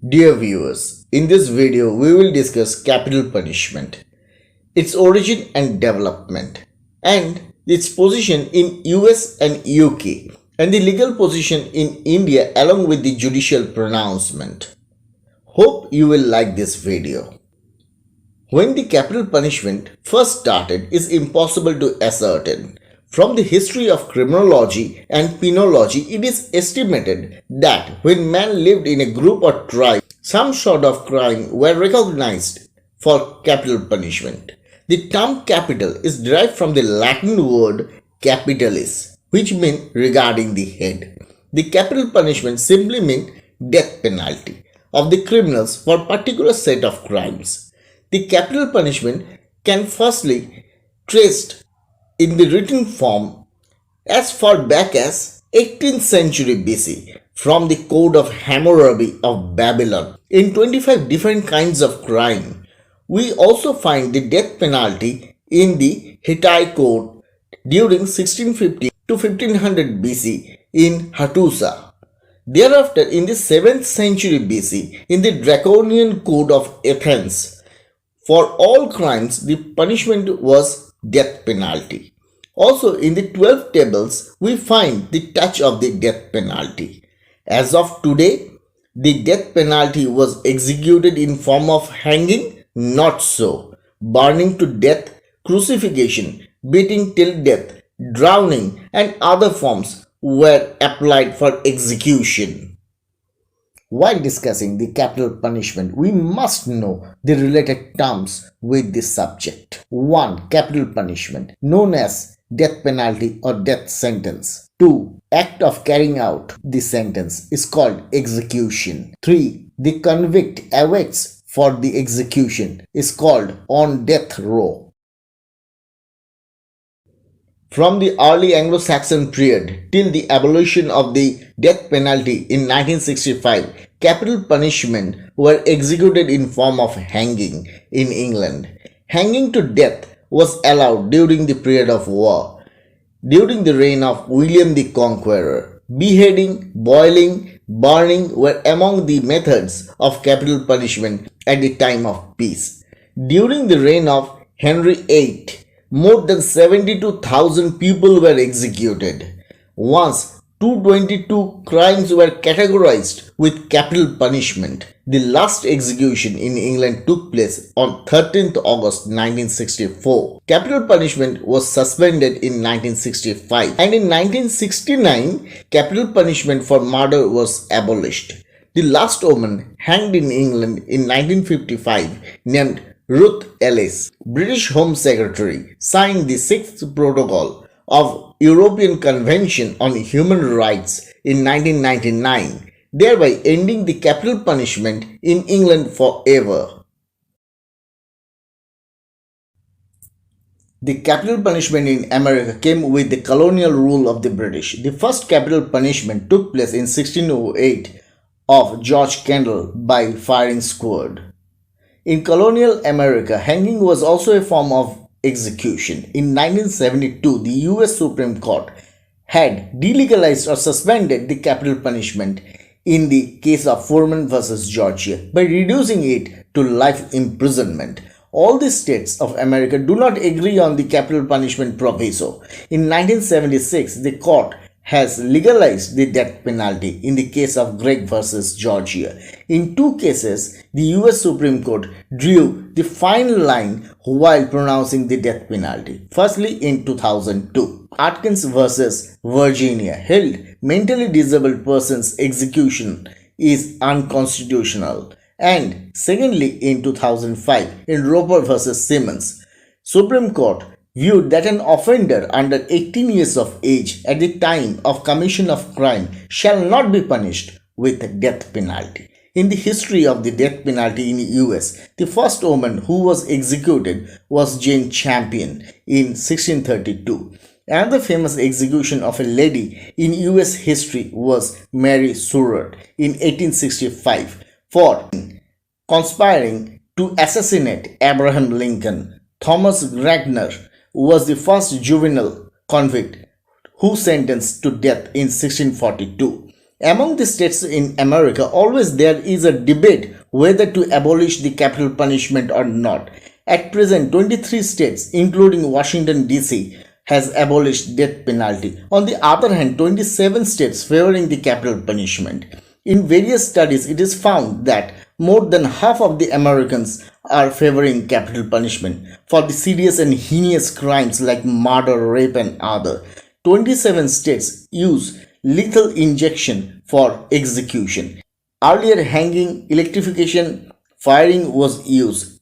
Dear viewers, in this video we will discuss capital punishment, its origin and development, and its position in US and UK, and the legal position in India along with the judicial pronouncement. Hope you will like this video. When the capital punishment first started is impossible to ascertain. From the history of criminology and penology, it is estimated that when man lived in a group or tribe, some sort of crime were recognized for capital punishment. The term capital is derived from the Latin word capitalis, which means regarding the head. The capital punishment simply means death penalty of the criminals for a particular set of crimes. The capital punishment can firstly traced in the written form as far back as 18th century BC from the Code of Hammurabi of Babylon. In 25 different kinds of crime, we also find the death penalty in the Hittite Code during 1650 to 1500 BC in Hattusa. Thereafter, in the 7th century BC, in the Draconian Code of Athens, for all crimes, the punishment was death penalty. Also, in the 12 tables, we find the touch of the death penalty. As of today, the death penalty was executed in form of hanging, not so. Burning to death, crucifixion, beating till death, drowning, and other forms were applied for execution. While discussing the capital punishment, we must know the related terms with this subject. 1. Capital punishment, known as death penalty or death sentence. 2. Act of carrying out the sentence is called execution. 3. The convict awaits for the execution is called on death row. From the early Anglo-Saxon period till the abolition of the death penalty in 1965, capital punishment were executed in form of hanging in England. Hanging to death was allowed during the period of war. During the reign of William the Conqueror, beheading, boiling, burning were among the methods of capital punishment at the time of peace. During the reign of Henry VIII, more than 72,000 people were executed. Once 222 crimes were categorized with capital punishment. The last execution in England took place on 13th August 1964. Capital punishment was suspended in 1965, and in 1969, capital punishment for murder was abolished. The last woman hanged in England in 1955, named Ruth Ellis, British Home Secretary, signed the 6th Protocol of European Convention on Human Rights in 1999, thereby ending the capital punishment in England forever. The capital punishment in America came with the colonial rule of the British. The first capital punishment took place in 1608 of George Kendall by firing squad. In colonial America, hanging was also a form of execution. In 1972, the US Supreme Court had delegalized or suspended the capital punishment in the case of Foreman versus Georgia by reducing it to life imprisonment. All the states of America do not agree on the capital punishment proviso. In 1976, the court has legalized the death penalty in the case of Gregg versus Georgia. In two cases, the US Supreme Court drew the fine line while pronouncing the death penalty. Firstly, in 2002, Atkins versus Virginia held mentally disabled persons' execution is unconstitutional. And secondly, in 2005, in Roper versus Simmons, Supreme Court viewed that an offender under 18 years of age at the time of commission of crime shall not be punished with death penalty. In the history of the death penalty in the US, the first woman who was executed was Jane Champion in 1632. Another famous execution of a lady in US history was Mary Surratt in 1865 for conspiring to assassinate Abraham Lincoln. Thomas Wagner was the first juvenile convict who sentenced to death in 1642. Among the states in America, always there is a debate whether to abolish the capital punishment or not. At present, 23 states, including Washington DC, has abolished death penalty. On the other hand, 27 states favoring the capital punishment. In various studies, it is found that more than half of the Americans are favoring capital punishment for the serious and heinous crimes like murder, rape, and other. 27 states use lethal injection for execution. Earlier, hanging, electrification, firing was used.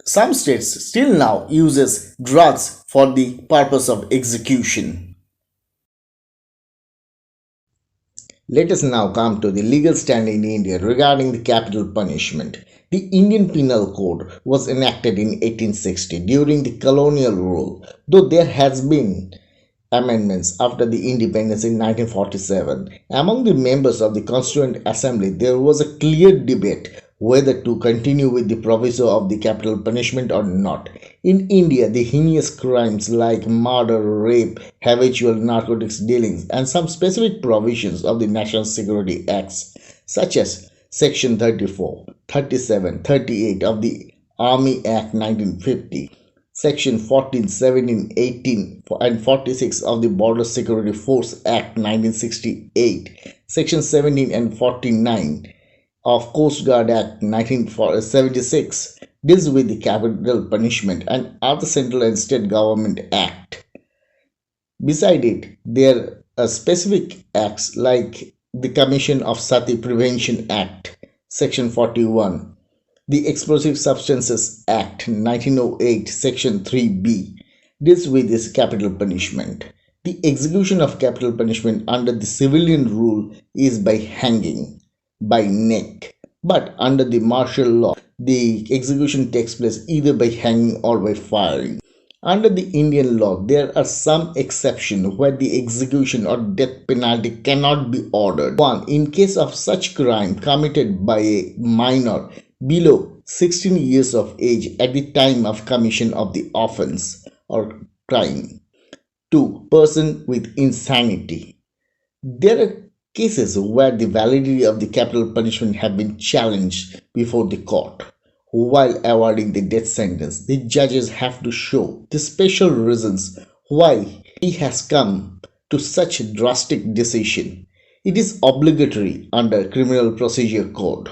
Some states still now uses drugs for the purpose of execution. Let us now come to the legal stand in India regarding the capital punishment. The Indian Penal Code was enacted in 1860 during the colonial rule, though there has been amendments after the independence in 1947. Among the members of the Constituent Assembly, there was a clear debate whether to continue with the proviso of the capital punishment or not. In India, the heinous crimes like murder, rape, habitual narcotics dealings, and some specific provisions of the National Security Acts, such as Section 34, 37, 38 of the Army Act 1950, Section 14, 17, 18, and 46 of the Border Security Force Act 1968, Section 17 and 49 of Coast Guard Act 1976 deals with the capital punishment, and other central and state government act. Beside it, there are specific acts like the Commission of Sati Prevention Act, Section 41, the Explosive Substances Act 1908, Section 3B, deals with this capital punishment. The execution of capital punishment under the civilian rule is by hanging, by neck, but under the martial law, the execution takes place either by hanging or by firing. Under the Indian law, there are some exceptions where the execution or death penalty cannot be ordered. 1. In case of such crime committed by a minor below 16 years of age at the time of commission of the offense or crime. 2. Person with insanity. There are cases where the validity of the capital punishment have been challenged before the court. While awarding the death sentence, the judges have to show the special reasons why he has come to such a drastic decision. It is obligatory under Criminal Procedure Code.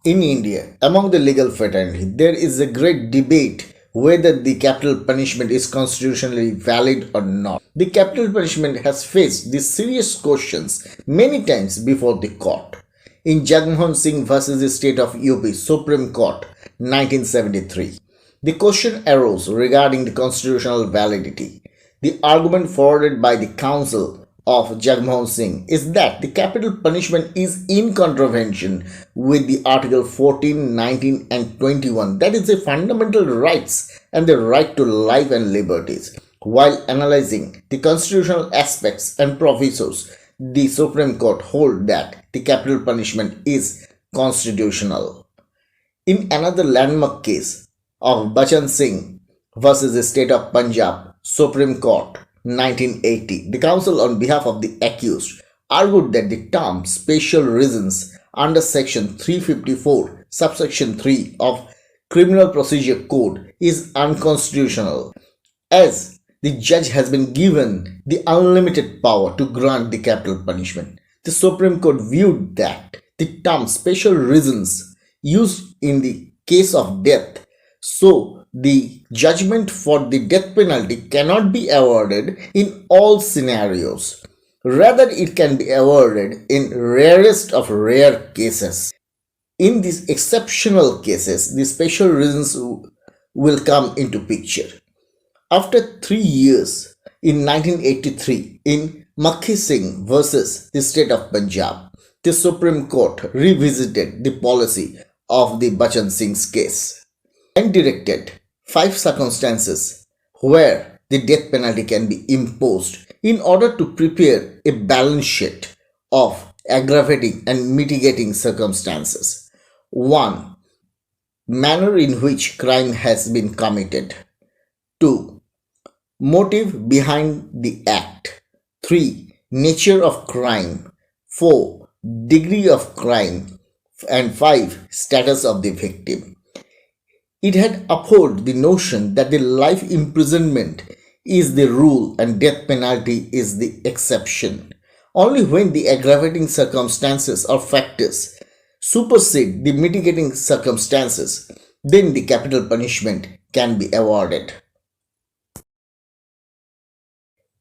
In India, among the legal fraternity, there is a great debate whether the capital punishment is constitutionally valid or not. The capital punishment has faced these serious questions many times before the court. In Jagmohan Singh versus the State of UP Supreme Court 1973, the question arose regarding the constitutional validity. The argument forwarded by the counsel of Jagmohan Singh is that the capital punishment is in contravention with the Article 14, 19 and 21, that is the fundamental rights and the right to life and liberties. While analyzing the constitutional aspects and provisos, the Supreme Court hold that the capital punishment is constitutional. In another landmark case of Bachan Singh versus the State of Punjab, Supreme Court 1980, the counsel on behalf of the accused argued that the term special reasons under Section 354, subsection 3 of Criminal Procedure Code is unconstitutional, as the judge has been given the unlimited power to grant the capital punishment. The Supreme Court viewed that the term special reasons used in the case of death, so the judgment for the death penalty cannot be awarded in all scenarios. Rather, it can be awarded in rarest of rare cases. In these exceptional cases, the special reasons will come into picture. After 3 years, in 1983, in Makhi Singh versus the State of Punjab, the Supreme Court revisited the policy of the Bachan Singh's case and directed 5 circumstances where the death penalty can be imposed in order to prepare a balance sheet of aggravating and mitigating circumstances. 1. Manner in which crime has been committed. 2. Motive behind the act. 3. Nature of crime. 4. Degree of crime. And 5. Status of the victim. It had upheld the notion that the life imprisonment is the rule and death penalty is the exception. Only when the aggravating circumstances or factors supersede the mitigating circumstances, then the capital punishment can be awarded.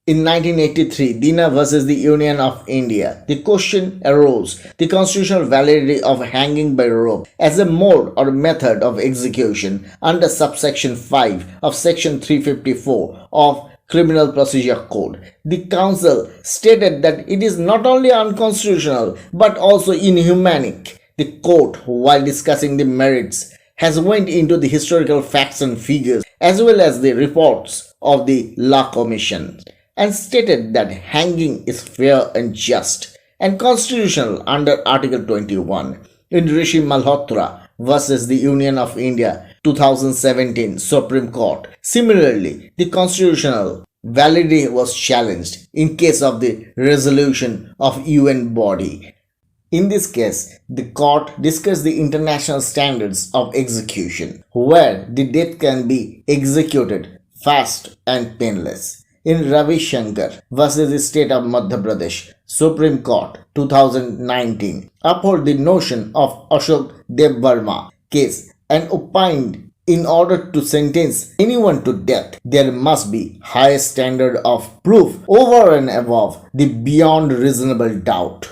In 1983, Dina versus the Union of India, the question arose the constitutional validity of hanging by rope as a mode or method of execution under subsection 5 of section 354 of Criminal Procedure Code. The council stated that it is not only unconstitutional but also inhumanic. The court, while discussing the merits, has went into the historical facts and figures as well as the reports of the Law Commission, and stated that hanging is fair and just and constitutional under Article 21 in Rishi Malhotra versus the Union of India 2017 Supreme Court. Similarly, the constitutional validity was challenged in case of the resolution of UN body. In this case, the court discussed the international standards of execution, where the death can be executed fast and painless. In Ravi Shankar versus the State of Madhya Pradesh, Supreme Court 2019 upheld the notion of Ashok Devvarma case and opined in order to sentence anyone to death, there must be high standard of proof over and above the beyond reasonable doubt.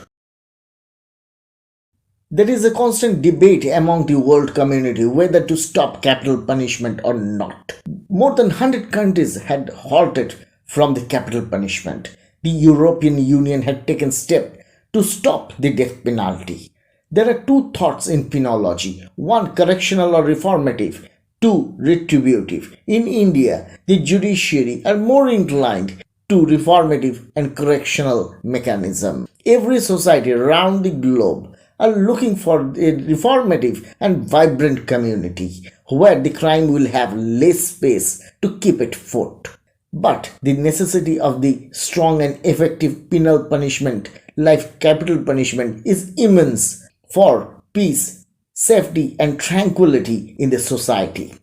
There is a constant debate among the world community whether to stop capital punishment or not. More than 100 countries had halted from the capital punishment. The European Union had taken steps to stop the death penalty. There are two thoughts in penology, one correctional or reformative, two retributive. In India, the judiciary are more inclined to reformative and correctional mechanism. Every society around the globe are looking for a reformative and vibrant community where the crime will have less space to keep it foot. But the necessity of the strong and effective penal punishment, like capital punishment, is immense for peace, safety, and tranquility in the society.